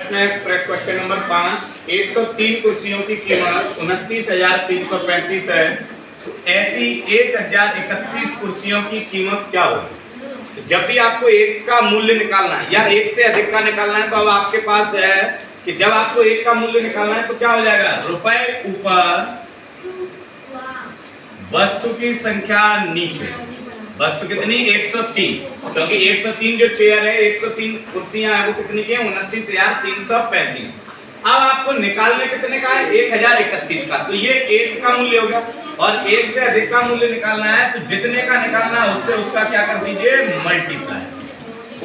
प्रश्न है question number 5। 103 कुर्सियों की कीमत 29,335 है, तो ऐसी 1,031 कुर्सियों की कीमत क्या होगी? जब भी आपको एक का मूल्य निकालना है या एक से अधिक का निकालना है, तो अब आपके पास है कि जब आपको एक का मूल्य निकालना है तो क्या हो जाएगा, रुपए ऊपर वस्तु की संख्या नीचे। वस्तु कितनी? 103, क्योंकि 103 जो चेयर है, 103 कुर्सियां हैं, वो कितनी की है? 29,335। अब आपको निकालने कितने का है? 1,031 का। तो ये एक का मूल्य हो गया, और एक से अधिक का मूल्य निकालना है तो जितने का निकालना है उससे उसका क्या कर दीजिए, मल्टीप्लाई।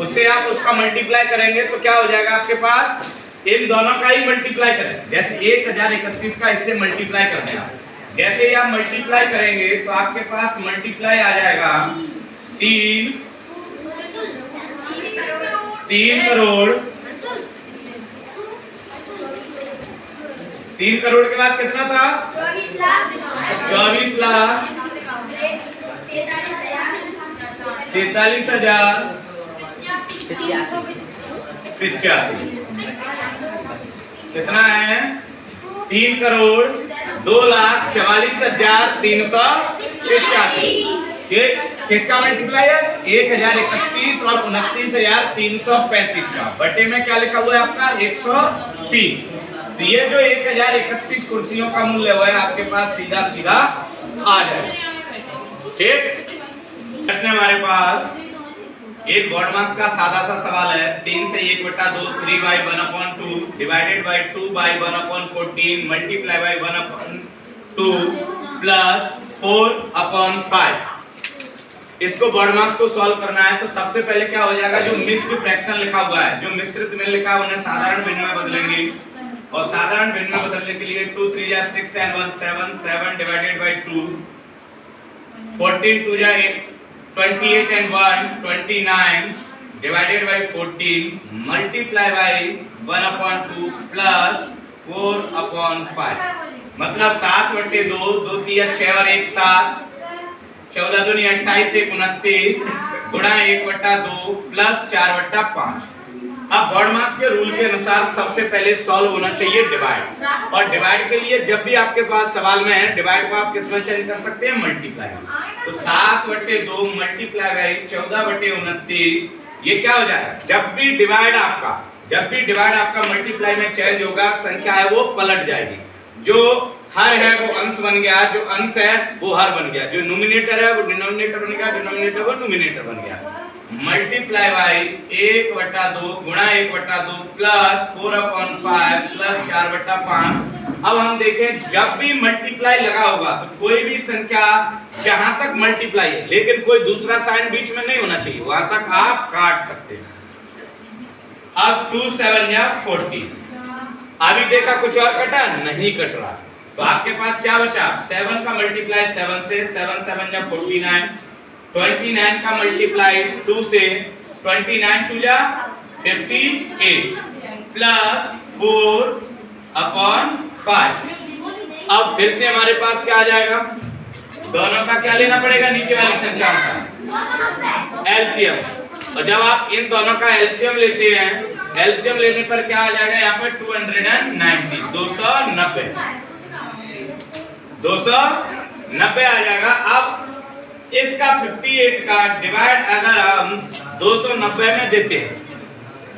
उससे आप उसका मल्टीप्लाई करेंगे तो क्या हो जाएगा आपके पास, इन दोनों का ही मल्टीप्लाई करें। जैसे 1,031 का इससे मल्टीप्लाई करते हैं आप, जैसे ही आप मल्टीप्लाई करेंगे तो आपके पास मल्टीप्लाई आ जाएगा 3 करोड़। 3 करोड़ के बाद कितना था? 24 लाख 43,085। कितना है? 3 करोड़ 2,44,385। ठीक, किसका मल्टीप्लाई है? 1,031 और 29,335 का। बटे में क्या लिखा हुआ है आपका? 103। तो ये जो 1,031 कुर्सियों का मूल्य हुआ है आपके पास सीधा सीधा आ जाएगा। ठीक, प्रश्न हमारे पास एक बोर्ड मास का सादा सा सवाल है। 3 से 1/2 3/1/2 divided by 2/1/14 multiply by 1/2 plus 4/5। इसको बोर्ड मास को सॉल्व करना है तो सबसे पहले क्या हो जाएगा, जो मिक्स्ड फ्रैक्शन लिखा हुआ है, जो मिश्रित में लिखा है, उन्हें साधारण भिन्न में बदलेंगे। और साधारण भिन्न में बदलने के लिए 2 3 6 and 1 7 7 divided by 2 14 2 8 28 and 1 29 divided by 14 multiply by 1/2 plus 4/5। मतलब 7/2 2 3 6 और 1 7 14 दूनी 28 1 29 गुणा 1/2 प्लस 4/5। अब बोर्ड मास के रूल के अनुसार सबसे पहले सॉल्व होना चाहिए डिवाइड, और डिवाइड के लिए जब भी आपके पास सवाल में है डिवाइड को आप किस में चेंज कर सकते हैं, मल्टीप्लाई। तो 7/2 मल्टीप्लाई बाय 14/29, ये क्या हो जाएगा, जब भी डिवाइड आपका मल्टीप्लाई में चेंज होगा, संख्या है वो पलट जाएगी। जो हर है वो अंश बन गया, जो अंश है वो हर बन गया, जो न्यूमरेटर है वो डिनोमिनेटर बन गया, डिनोमिनेटर वो न्यूमरेटर बन गया। मल्टीप्लाई बाय 1/2 गुणा 1/2 प्लस 4/5 प्लस 4/5। अब हम देखें, जब भी मल्टीप्लाई लगा होगा तो कोई भी संख्या जहां तक मल्टीप्लाई है लेकिन कोई दूसरा साइन बीच में नहीं होना चाहिए, वहां तक आप काट सकते हैं। अब 2 7 या 14, अभी देखा कुछ और कटा नहीं कट रहा, तो आपके पास क्या बचा, 7 का मल्टीप्लाई 7 से 7 7 या 49, 29 का मल्टीप्लाई 2 से 29 2 या 58 प्लस 4/5। अब फिर से हमारे पास क्या आ जाएगा, दोनों का क्या लेना पड़ेगा, नीचे वाली संख्या का एलसीएम। और जब आप इन दोनों का एलसीएम लेते हैं, एलसीएम लेने पर क्या आ जाएगा, यहाँ पर 290 290 आ जाएगा। अब इसका 58 का डिवाइड अगर हम 290 में देते हैं,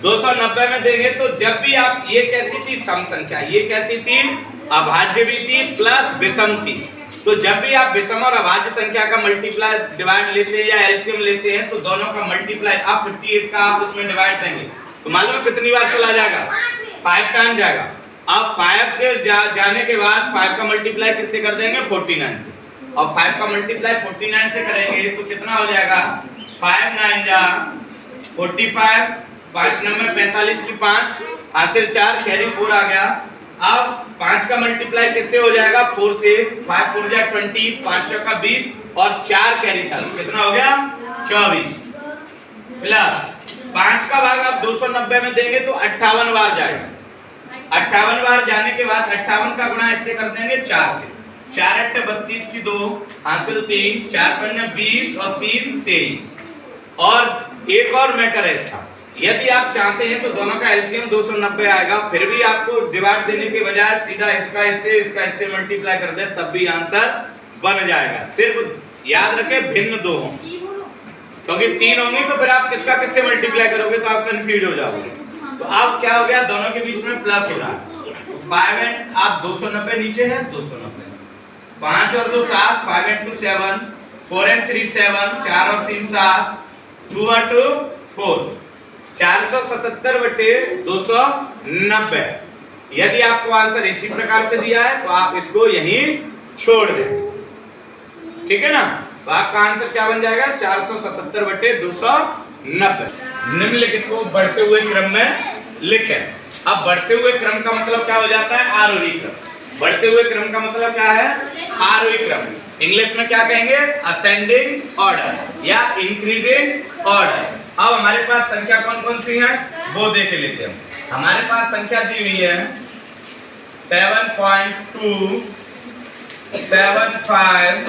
290 में देंगे तो जब भी आप, ये कैसी थी, सम संख्या, ये कैसी थी, अभाज्य भी थी प्लस विषम थी। तो जब भी आप विषम और अभाज्य संख्या का मल्टीप्लाई डिवाइड लेते हैं या एलसीएम लेते हैं तो दोनों का मल्टीप्लाई, आप 58 का आप उसमें डिवाइड देंगे तो मालूम कितनी बार चला जाएगा, 5 टाइम जाएगा। अब 5 के जाने के बाद 5 का मल्टीप्लाई किससे कर देंगे, 49 से, और 5 का मल्टीप्लाई 49 से करेंगे तो कितना हो जाएगा, 5 9 जा 45, 5 9 45 की 5 हासिल 4 कैरी 4 आ गया। अब 5 का मल्टीप्लाई किससे हो जाएगा, 4 से, 5 4 जा 20, 5 चौका 20 और 4 कैरी था, कितना हो गया, 24 प्लस 5 का भाग आप 290 में देंगे तो 58 बार जाएगा। 58 बार जाने के बाद 58 का गुणा इससे कर देंगे 4 से, 4 8 32 की 2 हासिल 3, 4 5 20 और 3 23। और एक और मैटर है इसका, यदि आप चाहते हैं तो दोनों का एलसीएम 290 आएगा, फिर भी आपको डिवाइड देने के बजाय सीधा इसका इससे मल्टीप्लाई कर दे तब भी आंसर बन जाएगा। सिर्फ याद रखें भिन्न दो हों, क्योंकि 3 होंगे तो फिर आप किसका किससे मल्टीप्लाई करोगे तो आप कंफ्यूज हो जाओगे। तो अब क्या हो गया, दोनों के बीच में प्लस हो रहा है, तो 5 एंड आप 290 नीचे है 290, 5 और 2 7, 5 एंड 2 7, 4 एंड 3 7, 4 और 3 7, 2 और 2 4, 477 बटे 290। यदि आपको आंसर इसी प्रकार से दिया है तो आप इसको यहीं छोड़ दें, ठीक है ना। तो आपका आंसर क्या बन जाएगा, 477 बटे 290। निम्नलिखित को बढ़ते हुए क्रम में लिखें। अब बढ़ते हुए क्रम का मतलब क्या हो जाता है, आरोही क्रम। बढ़ते हुए क्रम का मतलब क्या है, आरोही क्रम। इंग्लिश में क्या कहेंगे, असेंडिंग ऑर्डर या इंक्रीजिंग ऑर्डर। अब हमारे पास संख्या कौन कौन सी है वो देख लेते हैं। हमारे पास संख्या दी हुई है 7.2, 7.5,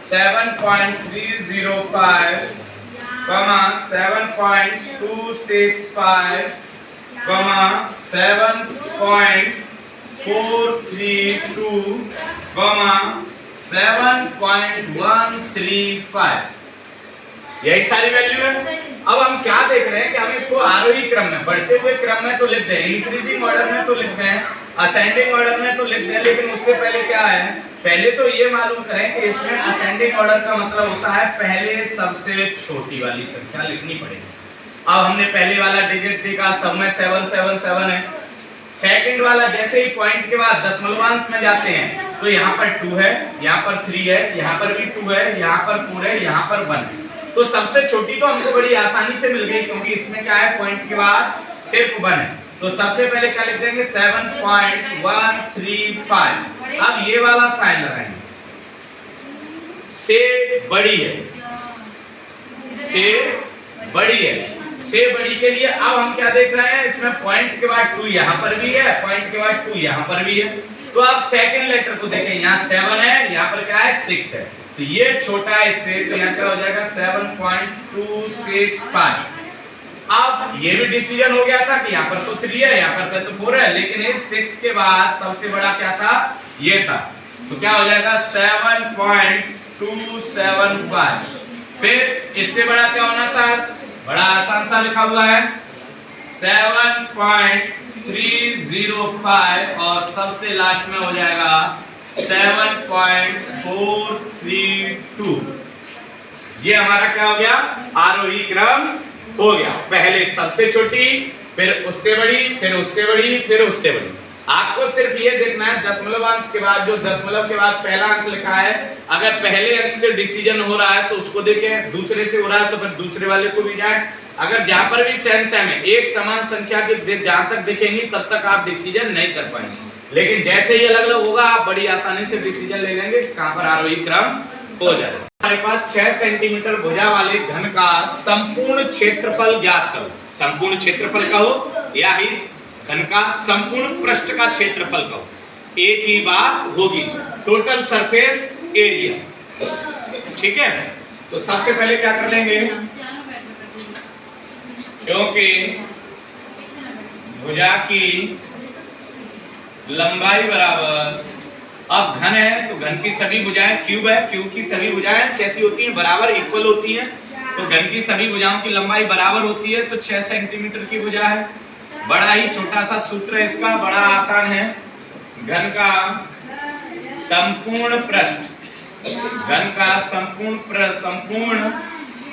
7.305, 7.265, 7.432, 7.135, यही सारी वैल्यू है। अब हम क्या देख रहे हैं कि हम इसको आरोही क्रम में, बढ़ते हुए क्रम में तो लिखते हैं, इंक्रीजिंग ऑर्डर में तो लिखते हैं, असेंडिंग ऑर्डर में तो लिखते हैं, लेकिन उससे पहले क्या है, पहले तो ये मालूम करें कि इसमें असेंडिंग ऑर्डर का मतलब होता है पहले सबसे छोटी वाली संख्या लिखनी पड़ेगी। अब हमने पहले वाला डिजिट देखा, सब में 777 है। सेकंड वाला जैसे ही पॉइंट के बाद दशमलवांश में जाते हैं तो यहाँ पर 2 है, यहाँ पर 3 है, यहाँ पर भी 2 है, यहाँ पर 4 है, यहाँ पर 1 है। तो सबसे छोटी तो हमको बड़ी आसानी से मिल गई, क्योंकि इसमें क्या है, पॉइंट के बाद सिर्फ 1 है। तो सबसे पहले क्या लिख देंगे, 7.135। अब ये वाला साइन लगाएंगे, से बड़ी है, से बड़ी है, से बड़ी के लिए अब हम क्या देख रहे हैं, इसमें पॉइंट के बाद 2 यहाँ पर भी है, पॉइंट के बाद 2 यहाँ पर भी है। तो आप सेकंड लेटर को देखें, यहाँ 7 है, यहाँ पर क्या है 6 है, तो ये छोटा है इससे, तो यहाँ क्या हो जाएगा 7.265। अब ये भी डिसीजन हो गया था कि यहाँ पर तो 3 है, यहाँ पर तो 4 है, लेकिन इस 6 के बाद सबसे बड़ा क्या था, ये था, तो क्या हो जाएगा 7.275। फिर इससे बड़ा क्या होना था, बड़ा आसान सा लिखा हुआ है 7.305, और सबसे लास्ट में हो जाएगा 7.432। ये हमारा क्या हो गया, आरोही क्रम हो गया। पहले सबसे छोटी, फिर उससे बड़ी, फिर उससे बड़ी, फिर उससे बड़ी। आपको सिर्फ ये देखना है दशमलवांश के बाद, जो दशमलव के बाद पहला अंक लिखा है, अगर पहले अंक से डिसीजन हो रहा है तो उसको देखें, दूसरे से हो रहा है तो फिर दूसरे वाले को भी जाए। अगर जहां पर भी सेम सेम है, एक समान संख्या के जहां तक दिखेंगी तब तक आप डिसीजन नहीं कर पाएंगे, लेकिन जैसे ही अलग अलग होगा आप बड़ी आसानी से डिसीजन ले लेंगे कहां पर आरोही क्रम हो जाएगा। हमारे पास 6 सेंटीमीटर भुजा वाले घन का संपूर्ण क्षेत्रफल ज्ञात करो। संपूर्ण क्षेत्रफल कहो या इस घन का संपूर्ण पृष्ठ का क्षेत्रफल कहो, एक ही बात होगी, टोटल सरफेस एरिया, ठीक है। तो सबसे पहले क्या कर लेंगे, क्योंकि भुजा की लंबाई बराबर, अब घन है तो घन की सभी भुजाएं, क्यूब है, क्यूब की सभी भुजाएं कैसी होती हैं, बराबर इक्वल होती हैं। तो घन की सभी भुजाओं की लंबाई बराबर होती है, तो 6 सेंटीमीटर की भुजा है। बड़ा ही छोटा सा सूत्र है इसका, बड़ा आसान है, घन का संपूर्ण पृष्ठ, घन का संपूर्ण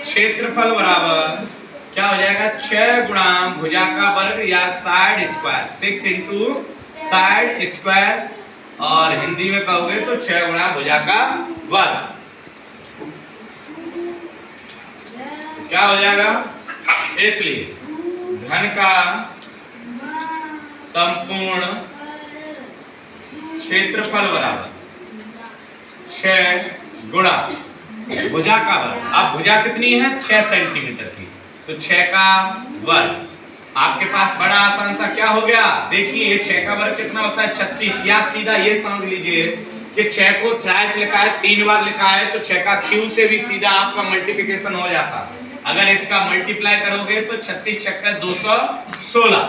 क्षेत्रफल बराबर क्या हो जाएगा, 6 गुणा भुजा का वर्ग या side square, 6 into side square, और हिंदी में कहोगे तो 6 गुणा भुजा का वर्ग। क्या हो जाएगा, इसलिए घन का संपूर्ण क्षेत्रफल बराबर 6 गुणा भुजा का वर्ग। अब भुजा कितनी है, 6 सेंटीमीटर की, तो 6 का वर्ग। आपके पास बड़ा आसान सा क्या हो गया, देखिए 6 का वर्ग कितना होता है 36, या सीधा ये समझ लीजिए कि 6 को थ्राइस लिखा है, 3 बार लिखा है, तो 6 का क्यूब से भी सीधा आपका मल्टीप्लिकेशन हो जाता। अगर इसका मल्टीप्लाई करोगे तो 36 चक्कर 216।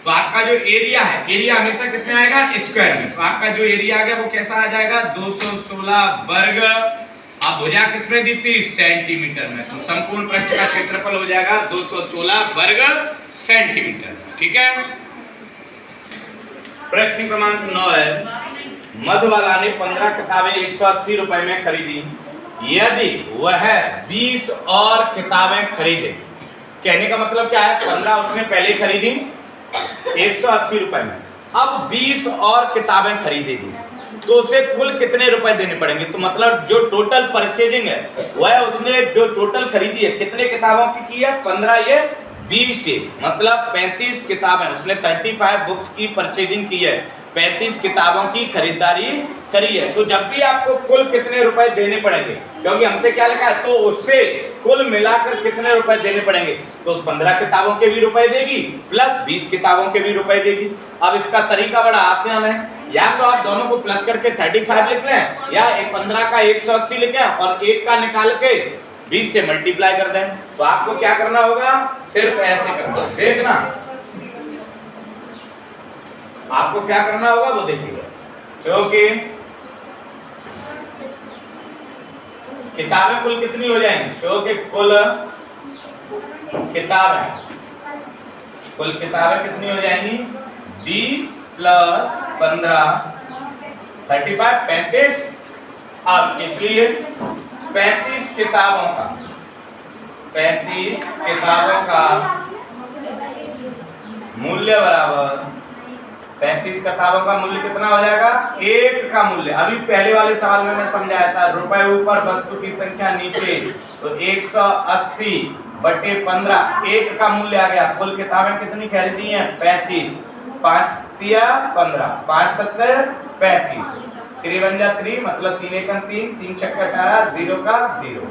तो आपका जो एरिया है, एरिया हमेशा किसमें आएगा? स्क्वायर में। तो आपका जो एरिया आ गया वो कैसा आ जाएगा? 216 वर्ग। अब भुजा किसमें दी थी? सेंटीमीटर में। तो संपूर्ण पृष्ठ का क्षेत्रफल हो जाएगा 216 वर्ग सेंटीमीटर। ठीक है। प्रश्न क्रमांक 9 है, मधुबाला ने 15 किताबें 180 रुपए में खरीदी। यदि वह 20 और किताबें खरीदे, कहने का मतलब क्या है? 15 उसने पहले खरीदी 180 रुपए में, अब 20 और किताबें खरीदेगी तो उसे कुल कितने रुपए देने पड़ेंगे? तो मतलब जो टोटल परचेजिंग है वह उसने जो टोटल खरीदी है कितने किताबों की है? 15, ये 20 से मतलब 35 किताबें उसने 35 बुक्स की परचेजिंग की है, 35 किताबों की खरीदारी करी है। तो जब भी आपको कुल कितने रुपए देने पड़ेंगे, क्योंकि हमसे क्या लिखा है, तो उससे कुल मिलाकर कितने रुपए देने पड़ेंगे? तो 15 किताबों के भी रुपए देगी प्लस 20 किताबों के भी रुपए देगी। अब इसका तरीका बड़ा आसान है, या तो आप दोनों को प्लस करके 35 लिख लें, या 15 का 180 लिखें और 1 का निकाल के 20 से मल्टीप्लाई कर दें। तो आपको क्या करना होगा? सिर्फ ऐसे करना, देखना आपको क्या करना होगा वो देखिएगा। क्योंकि किताबें कुल कितनी हो जाएंगी? क्योंकि कुल किताबें कितनी हो जाएंगी? 20 प्लस 15 35 35। अब इसलिए 35 किताबों का मूल्य बराबर 35 किताबों का मूल्य कितना हो जाएगा? 1 का मूल्य। अभी पहले वाले सवाल में मैं समझाया था, रुपए ऊपर वस्तु की संख्या नीचे, तो 180 बटे 15, 1 का मूल्य आ गया। कुल किताबें कितनी खरीदी हैं? 35, 5 तिया 15, 5 7 35, 3 बन जा 3 मतलब 3 1 3, 3 6 18, 0 का 0।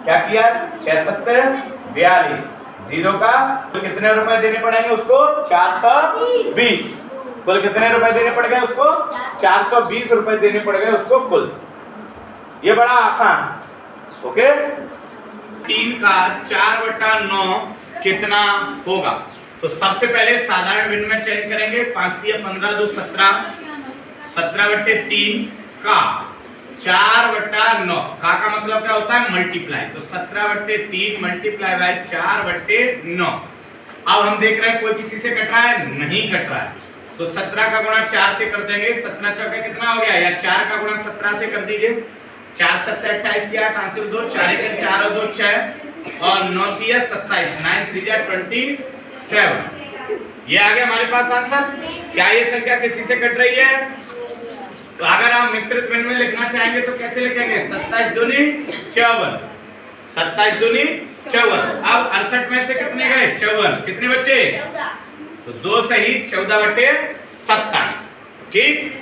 क्या किया? 6 7 42, 0 का कितने रुपए देने पड़ेंगे उसको? 420। कुल कितने रुपए देने पड़ गए उसको? 420 रुपए देने पड़ गए उसको कुल। ये बड़ा आसान। ओके। 3 का 4/9 कितना होगा? तो सबसे पहले साधारण विनिमय चयन करेंगे। 5 तिया 15 2 17, 17/3 का 4/9 का मतलब क्या होता है? मल्टीप्लाई। तो 17/3 मल्टीप्लाई बाय 4/9। अब हम देख रहे हैं कोई किसी से कट रहा है? नहीं कट रहा है। तो 17 का गुणा 4 से कर देंगे। 17 चौके कितना हो गया? या 4 का गुणा 17 से कर दीजिए। 4 7 28 किया, आंसर 2, 4 1 4 और 2 6 और 9 3 27, 9 3 27। ये आ गया हमारे पास आंसर। क्या ये संख्या किसी से कट रही है? तो अगर आप मिश्रित विनिमय लिखना चाहेंगे तो कैसे लिखेंगे? 27 दूनी 54, 27 दूनी 54। अब 68 में से कितने गए? 54। कितने बच्चे? तो 2 सही 14/27। ठीक।